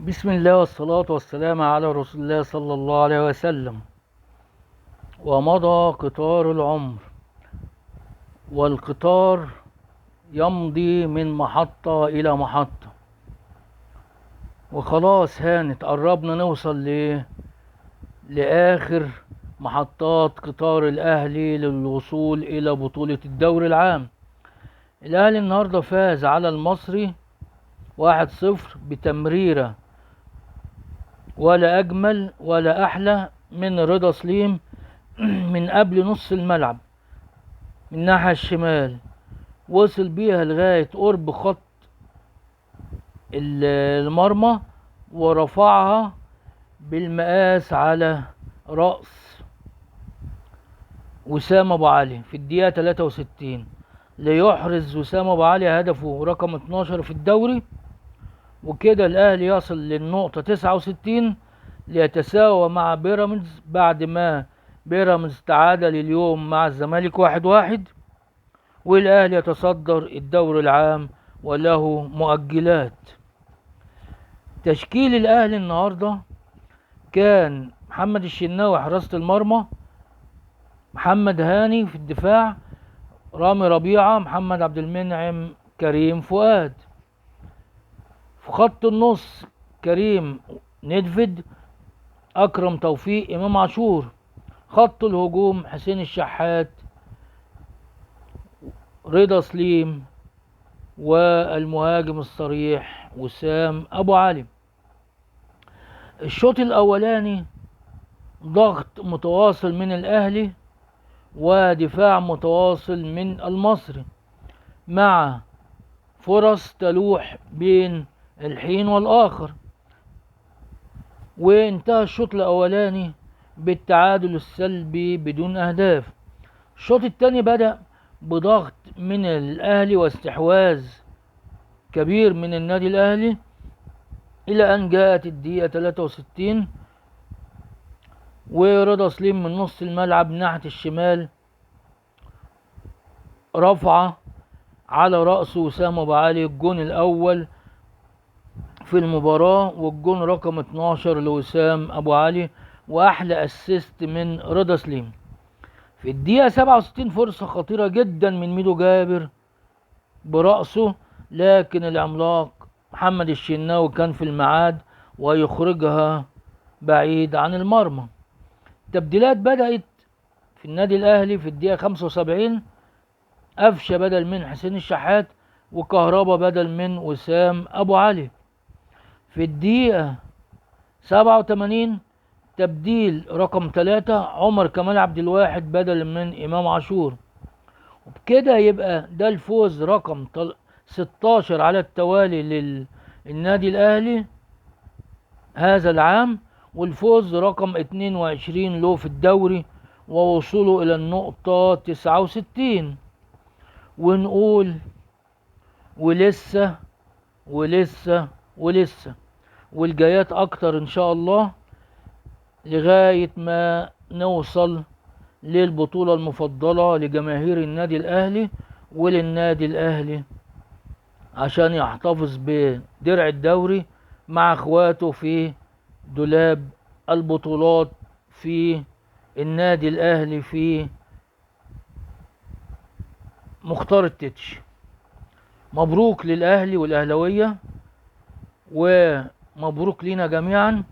بسم الله والصلاة والسلام على رسول الله صلى الله عليه وسلم. ومضى قطار العمر، والقطار يمضي من محطة إلى محطة، وخلاص هانت قربنا نوصل لآخر محطات قطار الأهلي للوصول إلى بطولة الدوري العام. الأهلي النهاردة فاز على المصري 1-0 بتمريرة ولا أجمل ولا أحلى من رضا سليم من قبل نص الملعب من الناحية الشمال، وصل بيها لغاية قرب خط المرمى ورفعها بالمقاس على رأس وسام أبو علي في الدقيقة 63 ليحرز وسام أبو علي هدفه رقم 12 في الدوري. وكده الأهلي يصل للنقطة 69 ليتساوى مع بيراميدز بعد ما بيراميدز تعادل اليوم مع الزمالك 1-1، والأهلي يتصدر الدوري العام وله مؤجلات. تشكيل الأهلي النهاردة كان محمد الشناوي حراسة المرمى، محمد هاني في الدفاع، رامي ربيعة، محمد عبد المنعم، كريم فؤاد. في خط النص كريم ندفد، أكرم توفيق، إمام عاشور. خط الهجوم حسين الشحات، رضا سليم، والمهاجم الصريح وسام أبو علي. الشوط الأولاني ضغط متواصل من الأهلي ودفاع متواصل من المصري، مع فرص تلوح بين الحين والآخر، وانتهى الشوط الأولاني بالتعادل السلبي بدون أهداف. الشوط الثاني بدأ بضغط من الأهلي واستحواذ كبير من النادي الأهلي إلى أن جاءت الدقيقة 63 ورضا سليم من نص الملعب ناحية الشمال رفعة على رأس وسام أبو علي الجون الأول في المباراة، والجون رقم 12 لوسام أبو علي، وأحلى أسيست من رضا سليم. في الدقيقة 67 فرصة خطيرة جدا من ميدو جابر برأسه، لكن العملاق محمد الشناوي كان في الميعاد ويخرجها بعيد عن المرمى. التبديلات بدأت في النادي الأهلي في الدقيقة 75، قفشة بدل من حسين الشحات، وكهربا بدل من وسام أبو علي. في الدقيقة 87 تبديل رقم 3 عمر كمال عبد الواحد بدل من إمام عاشور. وبكده يبقى ده الفوز رقم 16 على التوالي للنادي الأهلي هذا العام، والفوز رقم 22 له في الدوري، ووصوله إلى النقطة 69. ونقول ولسه ولسه ولسه، والجايات أكتر إن شاء الله لغاية ما نوصل للبطولة المفضلة لجماهير النادي الأهلي وللنادي الأهلي عشان يحتفظ بدرع الدوري مع اخواته في دولاب البطولات في النادي الأهلي في مختار التتش. مبروك للأهلي والأهلوية، ومبروك لنا جميعا،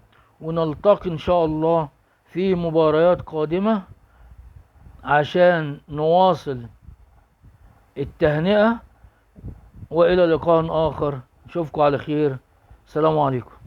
ونلتقي إن شاء الله في مباريات قادمة عشان نواصل التهنئة. وإلى لقاء آخر، نشوفكم على خير. السلام عليكم.